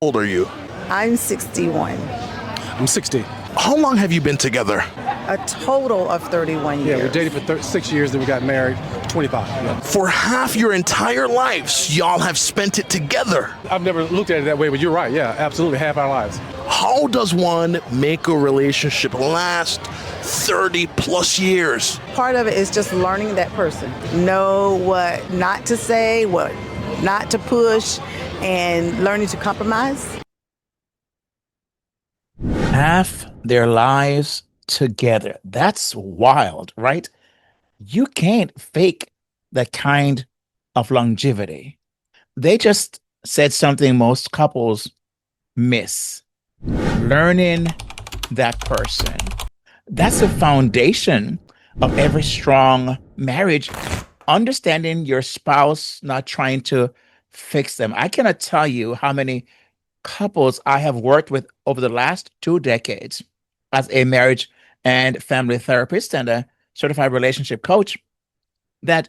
Old are you? I'm 61. I'm 60. How long have you been together? A total of 31 Yeah, we years. dated for 6 years, then we got married. 25. Yeah. For half your entire lives, y'all have spent it together. I've never looked at it that way, but you're right. Yeah, absolutely, half our lives. How does one make a relationship last 30 plus years? Part of it is just learning that person. Know what not to say, what not to push, and learning to compromise. Half their lives together. That's wild, right? You can't fake that kind of longevity. They just said something most couples miss: learning that person. That's the foundation of every strong marriage. Understanding your spouse, not trying to fix them. I cannot tell you how many couples I have worked with over the last 2 decades as a marriage and family therapist and a certified relationship coach, that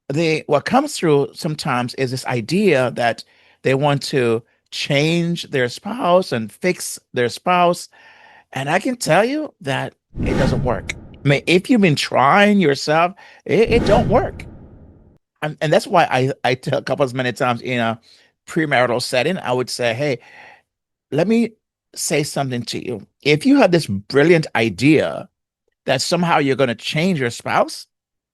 they what comes through sometimes is this idea that they want to change their spouse and fix their spouse. And I can tell you that it doesn't work. I mean, if you've been trying yourself, it don't work. And that's why I tell couples many times in a premarital setting, I would say, hey, let me say something to you. If you have this brilliant idea that somehow you're going to change your spouse,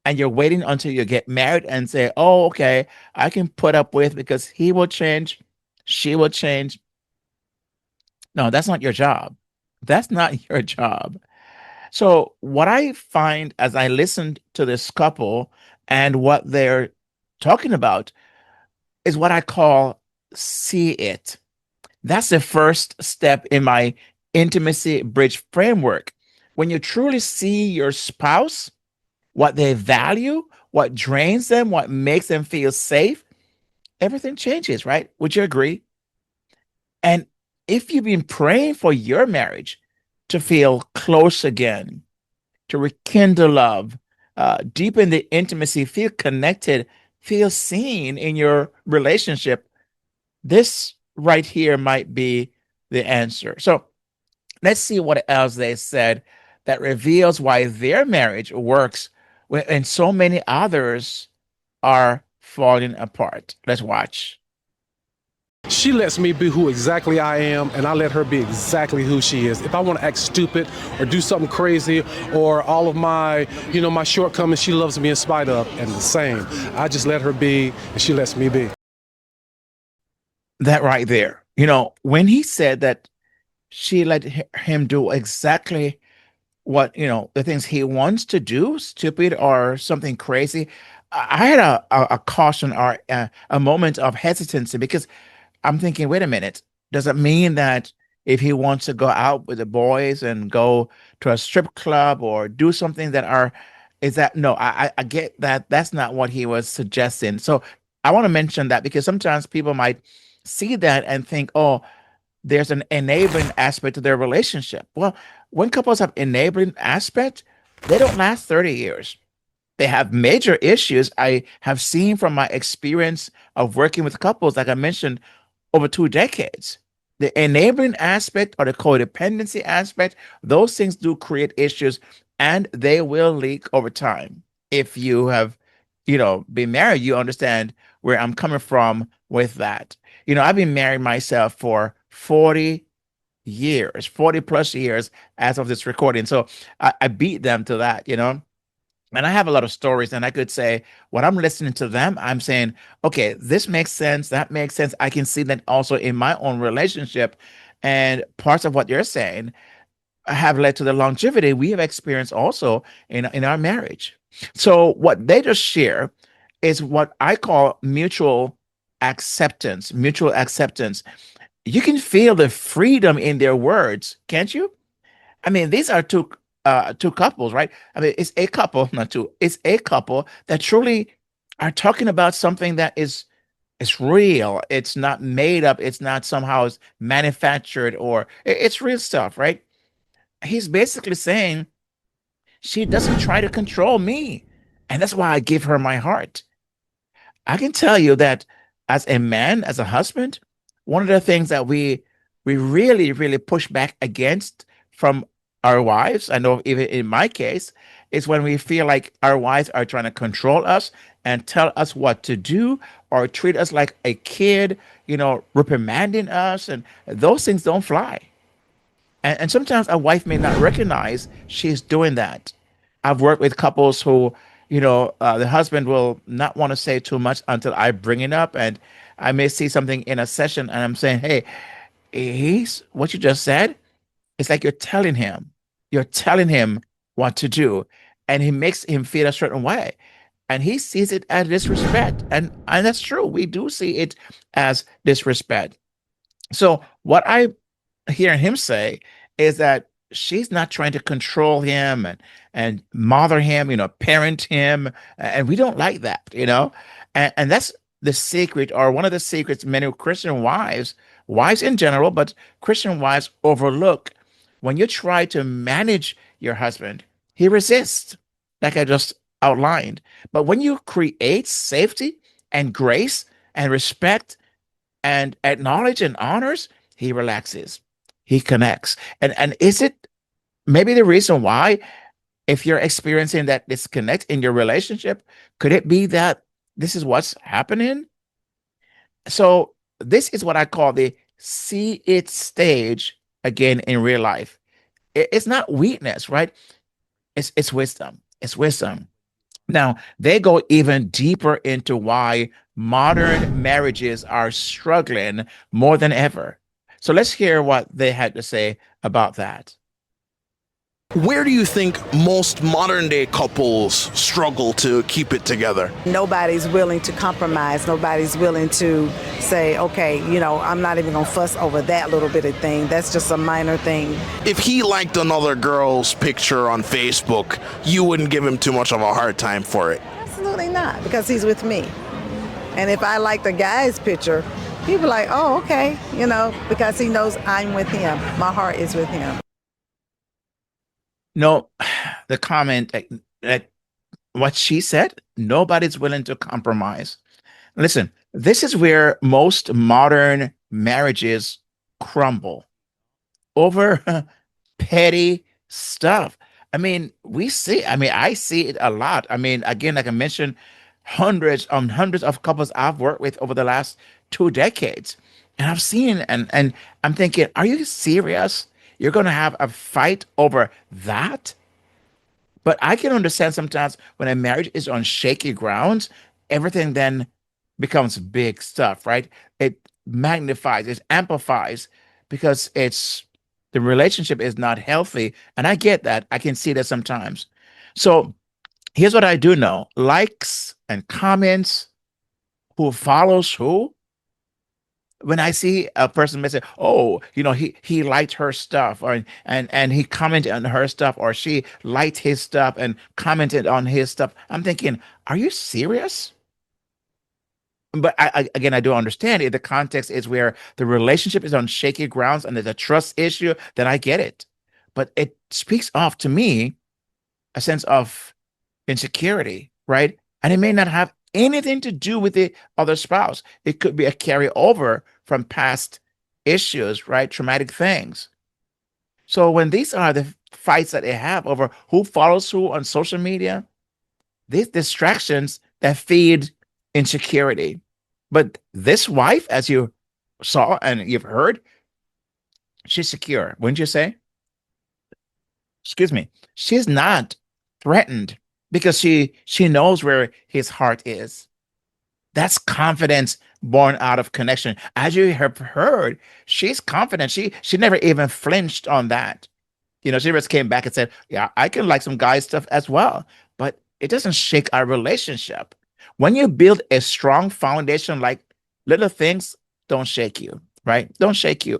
and you're waiting until you get married and say, oh, okay, I can put up with because he will change, she will change. No, that's not your job. That's not your job. So, what I find as I listened to this couple and what they're talking about is what I call see it. That's the first step in my intimacy bridge framework. When you truly see your spouse, what they value, what drains them, what makes them feel safe, everything changes, right? Would you agree? And if you've been praying for your marriage to feel close again, to rekindle love, deepen the intimacy, feel connected, feel seen in your relationship, this right here might be the answer. So let's see what else they said that reveals why their marriage works when so many others are falling apart. Let's watch. She lets me be who exactly I am, and I let her be exactly who she is. If I want to act stupid or do something crazy or all of my shortcomings, she loves me in spite of, and the same. I just let her be, and she lets me be. That right there. When he said that she let him do exactly what, the things he wants to do, stupid or something crazy, I had a caution or a moment of hesitancy because I'm thinking, wait a minute, does it mean that if he wants to go out with the boys and go to a strip club or do something that are, is that, no, I get that that's not what he was suggesting. So I want to mention that because sometimes people might see that and think, oh, there's an enabling aspect to their relationship. Well, when couples have enabling aspect, they don't last 30 years. They have major issues. I have seen from my experience of working with couples, like I mentioned, over 2 decades. The enabling aspect or the codependency aspect, those things do create issues and they will leak over time. If you have, been married, you understand where I'm coming from with that. I've been married myself for 40 years, 40 plus years as of this recording. So I beat them to that. And I have a lot of stories, and I could say, when I'm listening to them, I'm saying, okay, this makes sense, that makes sense. I can see that also in my own relationship. And parts of what you're saying have led to the longevity we have experienced also in our marriage. So what they just share is what I call mutual acceptance, mutual acceptance. You can feel the freedom in their words, can't you? I mean, these are two couples, right? I mean, it's a couple, not two. It's a couple that truly are talking about something that is real. It's not made up. It's not somehow manufactured or it's real stuff, right? He's basically saying she doesn't try to control me, and that's why I give her my heart. I can tell you that as a man, as a husband, one of the things that we really, really push back against from our wives, I know even in my case, is when we feel like our wives are trying to control us and tell us what to do or treat us like a kid, reprimanding us, and those things don't fly. And sometimes a wife may not recognize she's doing that. I've worked with couples who, the husband will not want to say too much until I bring it up. And I may see something in a session and I'm saying, hey, he's what you just said. It's like you're telling him what to do. And he makes him feel a certain way. And he sees it as disrespect. And that's true. We do see it as disrespect. So what I hearing him say is that she's not trying to control him and mother him, parent him, and we don't like that, and that's the secret, or one of the secrets many Christian wives in general, but Christian wives overlook. When you try to manage your husband, he resists, like I just outlined. But when you create safety and grace and respect and acknowledge and honors, he relaxes, he connects. And is it maybe the reason why, if you're experiencing that disconnect in your relationship, could it be that this is what's happening? So this is what I call the see it stage again in real life. It's not weakness, right? It's wisdom. It's wisdom. Now, they go even deeper into why modern marriages are struggling more than ever. So let's hear what they had to say about that. Where do you think most modern day couples struggle to keep it together? Nobody's willing to compromise. Nobody's willing to say, okay, I'm not even going to fuss over that little bit of thing. That's just a minor thing. If he liked another girl's picture on Facebook, you wouldn't give him too much of a hard time for it. Absolutely not, because he's with me. And if I like the guy's picture, he'd be like, oh, okay, because he knows I'm with him. My heart is with him. No, the comment that what she said, nobody's willing to compromise. Listen, this is where most modern marriages crumble over petty stuff. I see it a lot. I mean, again, like I mentioned, hundreds of couples I've worked with over the last 2 decades. And I've seen and I'm thinking, are you serious? You're going to have a fight over that? But I can understand sometimes when a marriage is on shaky grounds, everything then becomes big stuff, right? It magnifies, it amplifies because the relationship is not healthy. And I get that. I can see that sometimes. So here's what I do know: likes and comments, who follows who. When I see a person may say, "Oh, he liked her stuff," or and he commented on her stuff, or she liked his stuff and commented on his stuff, I'm thinking, "Are you serious?" But again, I do understand if the context is where the relationship is on shaky grounds and there's a trust issue, then I get it. But it speaks off to me a sense of insecurity, right? And it may not have anything to do with the other spouse. It could be a carryover from past issues, right? Traumatic things. So when these are the fights that they have over who follows who on social media, these distractions that feed insecurity. But this wife, as you saw and you've heard, she's secure, wouldn't you say? Excuse me. She's not threatened because she knows where his heart is. That's confidence born out of connection. As you have heard, she's confident. She never even flinched on that. She just came back and said, "Yeah, I can like some guy stuff as well." But it doesn't shake our relationship. When you build a strong foundation, like little things don't shake you, right? Don't shake you.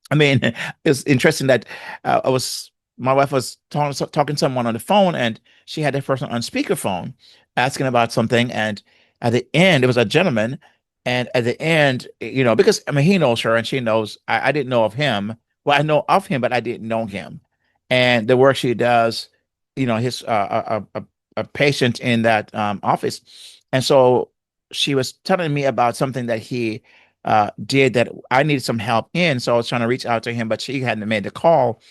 I mean, it's interesting that my wife was talking to someone on the phone, and she had that person on speakerphone asking about something. And at the end, it was a gentleman. And at the end, because I mean, he knows her and she knows, I didn't know of him. Well, I know of him, but I didn't know him. And the work she does, his a patient in that office. And so she was telling me about something that he did that I needed some help in. So I was trying to reach out to him, but she hadn't made the call.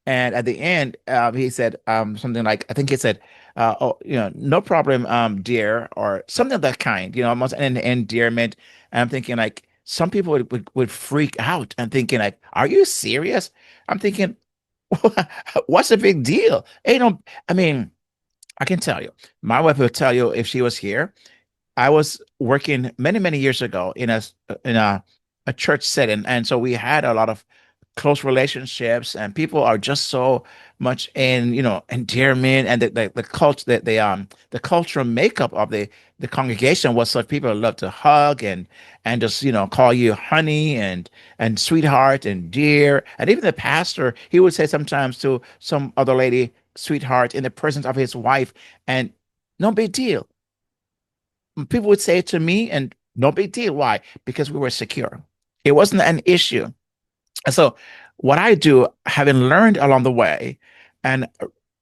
And at the end, he said something like, I think he said, "Oh, no problem, dear," or something of that kind. Almost an endearment. And I'm thinking like some people would freak out and thinking like, "Are you serious?" I'm thinking, "What's the big deal?" Ain't no. I mean, I can tell you, my wife would tell you if she was here. I was working many, many years ago in a church setting, and so we had a lot of close relationships, and people are just so much in endearment, and the culture that the cultural makeup of the congregation was such people love to hug and just call you honey and sweetheart and dear, and even the pastor he would say sometimes to some other lady sweetheart in the presence of his wife, and no big deal. People would say it to me, and no big deal. Why? Because we were secure. It wasn't an issue. And so, what I do, having learned along the way, and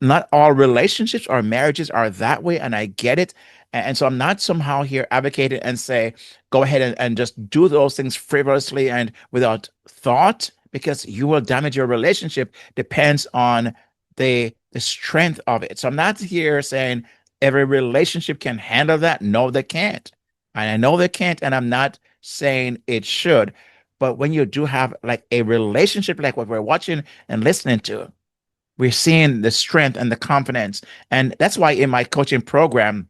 not all relationships or marriages are that way, and I get it. And so, I'm not somehow here advocating and say, go ahead and just do those things frivolously and without thought, because you will damage your relationship. Depends on the strength of it. So, I'm not here saying every relationship can handle that. No, they can't. And I know they can't, and I'm not saying it should. But when you do have like a relationship like what we're watching and listening to, we're seeing the strength and the confidence. And that's why in my coaching program,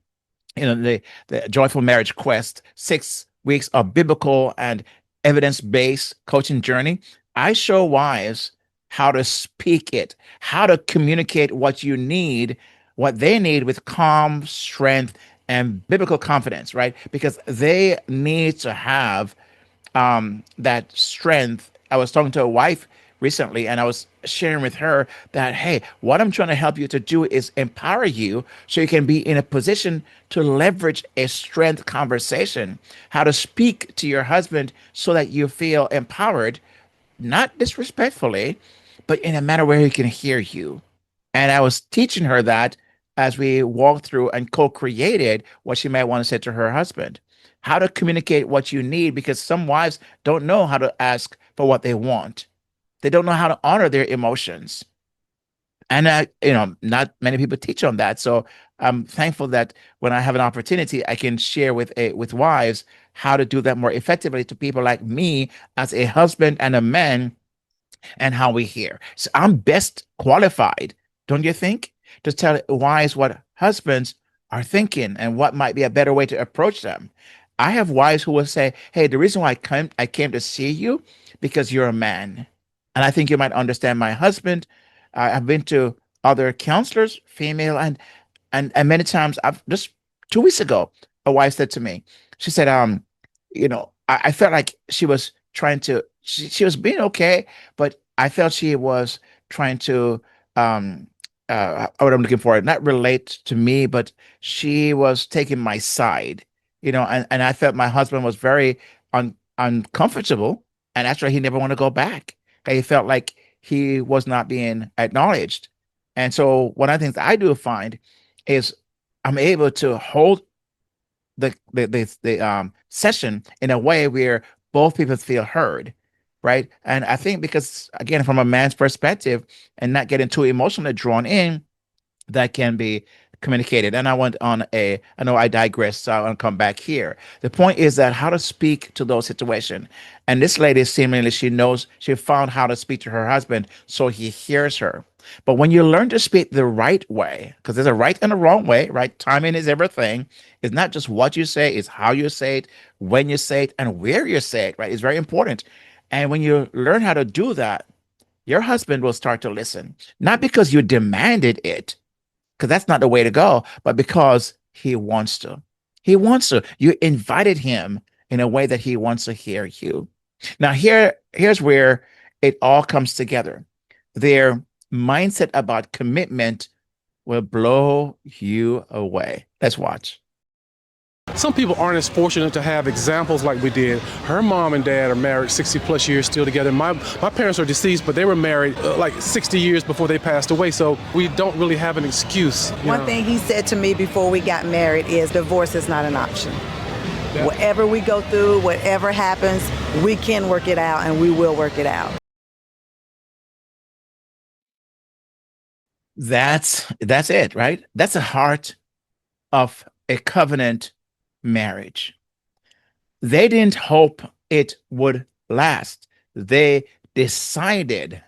the Joyful Marriage Quest, 6 weeks of biblical and evidence-based coaching journey, I show wives how to speak it, how to communicate what you need, what they need with calm, strength, and biblical confidence, right? Because they need to have that strength. I was talking to a wife recently, and I was sharing with her that, hey, what I'm trying to help you to do is empower you so you can be in a position to leverage a strength conversation, how to speak to your husband so that you feel empowered, not disrespectfully, but in a manner where he can hear you. And I was teaching her that as we walked through and co-created what she might want to say to her husband, how to communicate what you need, because some wives don't know how to ask for what they want. They don't know how to honor their emotions. And not many people teach on that. So I'm thankful that when I have an opportunity, I can share with wives how to do that more effectively to people like me as a husband and a man, and how we hear. So I'm best qualified, don't you think, to tell wives what husbands are thinking and what might be a better way to approach them. I have wives who will say, "Hey, the reason why I came to see you because you're a man, and I think you might understand my husband." I've been to other counselors, female and many times. I've just 2 weeks ago, a wife said to me, she said, I felt like she was trying to, she was being okay, but I felt she was trying to, what I'm looking for, not relate to me, but she was taking my side, and I felt my husband was very uncomfortable. And that's why he never want to go back. He felt like he was not being acknowledged. And so one of the things I do find is I'm able to hold the session in a way where both people feel heard, right? And I think because again, from a man's perspective, and not getting too emotionally drawn in, that can be communicated. And I know I digress, so I want to come back here. The point is that how to speak to those situations. And this lady, seemingly, she found how to speak to her husband so he hears her. But when you learn to speak the right way, because there's a right and a wrong way, right? Timing is everything. It's not just what you say, it's how you say it, when you say it, and where you say it, right? It's very important. And when you learn how to do that, your husband will start to listen, not because you demanded it, because that's not the way to go, but because he wants to. He wants to. You invited him in a way that he wants to hear you. Now, here's where it all comes together. Their mindset about commitment will blow you away. Let's watch. Some people aren't as fortunate to have examples like we did. Her mom and dad are married 60 plus years still together. My parents are deceased, but they were married like 60 years before they passed away. So we don't really have an excuse. One thing he said to me before we got married is divorce is not an option. Whatever we go through, whatever happens, we can work it out and we will work it out. That's it, right? That's the heart of a covenant marriage. They didn't hope it would last. They decided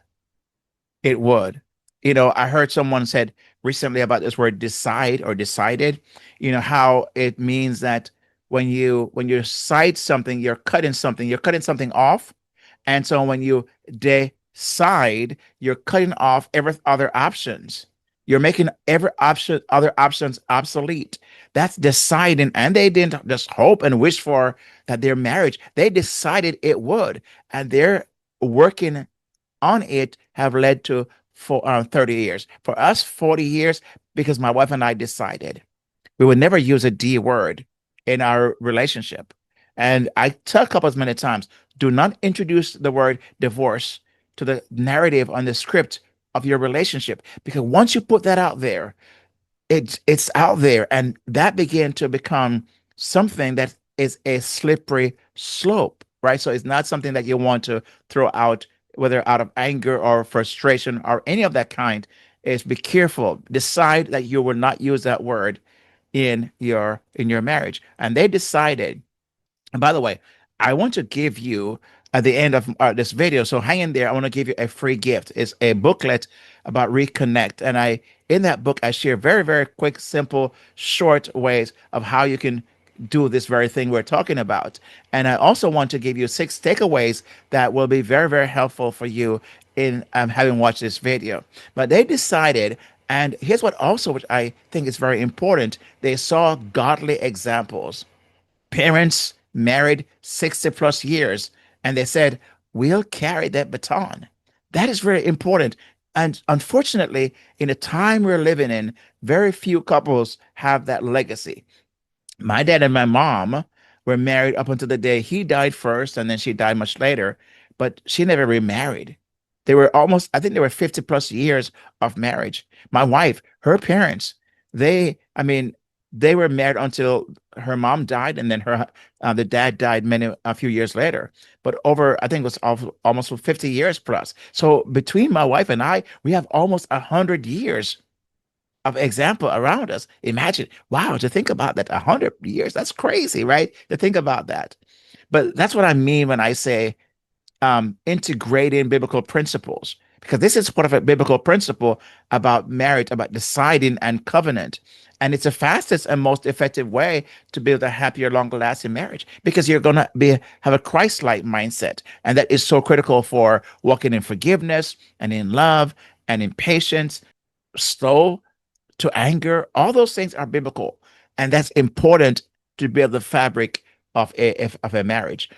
it would. I heard someone said recently about this word decide or decided, how it means that when you decide something, you're cutting something off. And so when you decide, you're cutting off every other options. You're making other options obsolete. That's deciding. And they didn't just hope and wish for that their marriage. They decided it would. And they're working on it have led to for 30 years. For us, 40 years, because my wife and I decided we would never use a D word in our relationship. And I tell couples many times, do not introduce the word divorce to the narrative on the script of your relationship. Because once you put that out there, it's out there, and that began to become something that is a slippery slope, right? So it's not something that you want to throw out, whether out of anger or frustration or any of that kind. Is be careful. Decide that you will not use that word in your marriage. And they decided. And by the way, I want to give you at the end of this video, so hang in there. I want to give you a free gift. It's a booklet about reconnect, and in that book I share very, very quick, simple, short ways of how you can do this very thing we're talking about. And I also want to give you 6 takeaways that will be very, very helpful for you in having watched this video. But they decided, and here's what also, which I think is very important, they saw godly examples, parents married 60 plus years, and they said, we'll carry that baton. That is very important. And unfortunately, in the time we're living in, very few couples have that legacy. My dad and my mom were married up until the day he died first, and then she died much later, but she never remarried. They were almost, I think they were 50 plus years of marriage. My wife, her parents, I mean, they were married until her mom died, and then the dad died a few years later. But over, I think it was almost 50 years plus. So between my wife and I, we have almost 100 years of example around us. Imagine, wow, to think about that, 100 years, that's crazy, right? To think about that. But that's what I mean when I say integrating biblical principles, because this is part of a biblical principle about marriage, about deciding and covenant. And it's the fastest and most effective way to build a happier, longer lasting marriage, because you're going to have a Christ-like mindset. And that is so critical for walking in forgiveness and in love and in patience, slow to anger. All those things are biblical. And that's important to build the fabric of a marriage.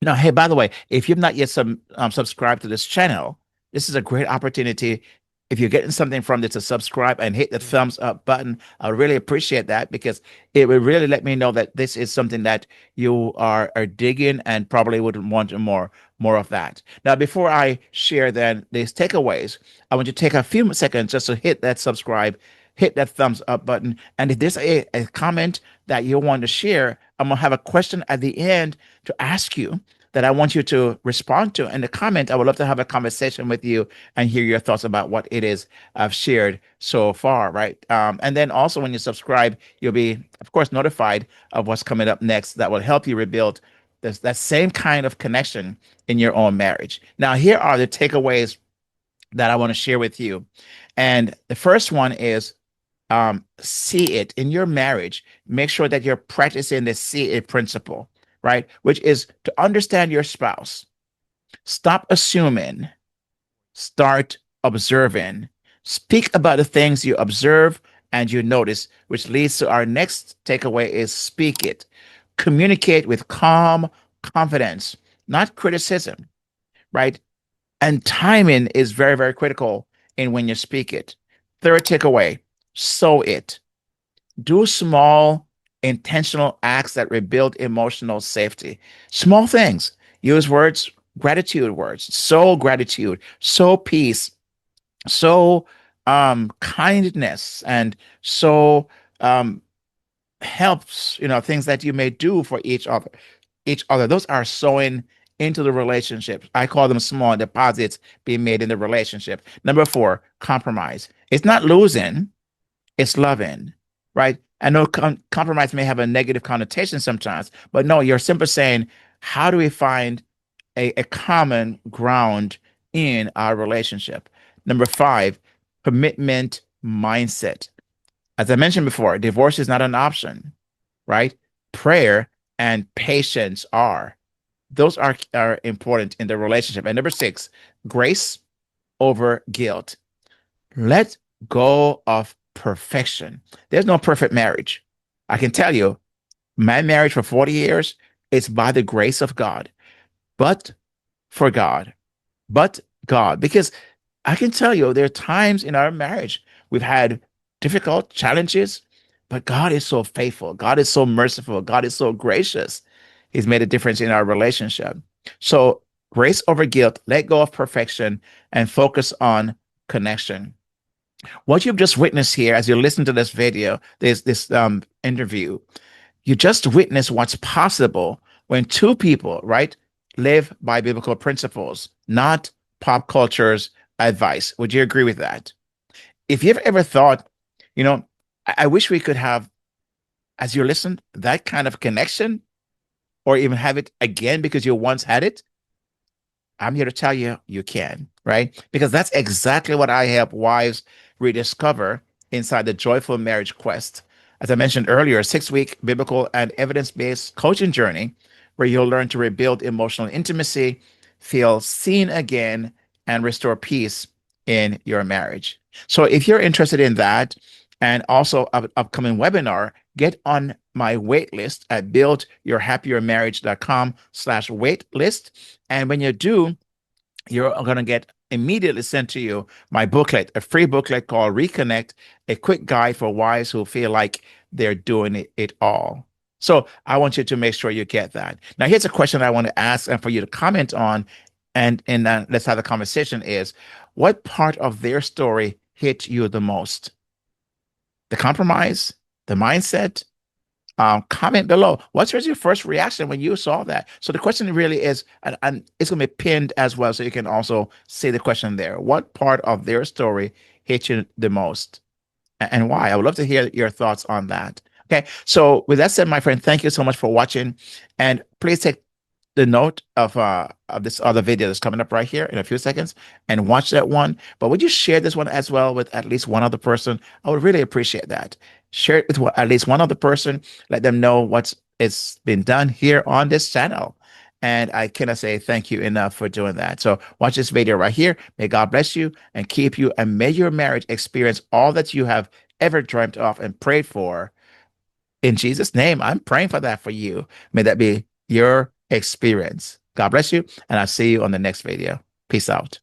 Now, hey, by the way, if you've not yet subscribed to this channel, this is a great opportunity. If you're getting something from this, to subscribe and hit the thumbs up button. I really appreciate that, because it will really let me know that this is something that you are digging and probably would want more of that. Now, before I share then these takeaways, I want you to take a few seconds just to hit that subscribe, hit that thumbs up button. And if there's a comment that you want to share, I'm going to have a question at the end to ask you that I want you to respond to. In the comment, I would love to have a conversation with you and hear your thoughts about what it is I've shared so far, right? And then also when you subscribe, you'll be, of course, notified of what's coming up next that will help you rebuild that same kind of connection in your own marriage. Now, here are the takeaways that I want to share with you. And the first one is see it in your marriage. Make sure that you're practicing the see it principle, right? Which is to understand your spouse. Stop assuming, start observing. Speak about the things you observe and you notice, which leads to our next takeaway is speak it. Communicate with calm confidence, not criticism, right? And timing is very, very critical in when you speak it. Third takeaway, sow it. Do small, intentional acts that rebuild emotional safety. Small things. Use words, gratitude words. Sow gratitude, sow peace, sow kindness, and sow helps, things that you may do for each other. Those are sowing into the relationship. I call them small deposits being made in the relationship. Number four, compromise. It's not losing, it's loving, right? I know compromise may have a negative connotation sometimes, but no, you're simply saying, how do we find a common ground in our relationship? Number five, commitment mindset. As I mentioned before, divorce is not an option, right? Prayer and patience are. Those are important in the relationship. And number six, grace over guilt. Let go of perfection. There's no perfect marriage. I can tell you, my marriage for 40 years is by the grace of God, but for God, but God. Because I can tell you, there are times in our marriage we've had difficult challenges, but God is so faithful. God is so merciful. God is so gracious. He's made a difference in our relationship. So, grace over guilt, let go of perfection, and focus on connection. What you've just witnessed here as you listen to this video, this interview, you just witnessed what's possible when two people, right, live by biblical principles, not pop culture's advice. Would you agree with that? If you've ever thought, you know, I wish we could have, as you listen, that kind of connection, or even have it again because you once had it, I'm here to tell you, you can, right? Because that's exactly what I help wives rediscover inside the Joyful Marriage Quest. As I mentioned earlier, a 6-week biblical and evidence based coaching journey where you'll learn to rebuild emotional intimacy, feel seen again, and restore peace in your marriage. So if you're interested in that, and also an upcoming webinar, get on my wait list at buildyourhappiermarriage.com/wait list. And when you do, you're going to get immediately sent to you my booklet, a free booklet called Reconnect, a quick guide for wives who feel like they're doing it all. So I want you to make sure you get that. Now, here's a question I want to ask and for you to comment on, and let's have the conversation is, what part of their story hit you the most? The compromise, the mindset? Comment below. What was your first reaction when you saw that? So the question really is, and it's going to be pinned as well, so you can also see the question there. What part of their story hit you the most, and why? I would love to hear your thoughts on that. Okay. So with that said, my friend, thank you so much for watching, and please take the note of this other video that's coming up right here in a few seconds and watch that one. But would you share this one as well with at least one other person? I would really appreciate that. Share it with at least one other person. Let them know what's it's been done here on this channel. And I cannot say thank you enough for doing that. So watch this video right here. May God bless you and keep you, and may your marriage experience all that you have ever dreamt of and prayed for. In Jesus' name, I'm praying for that for you. May that be your experience. God bless you, and I'll see you on the next video. Peace out.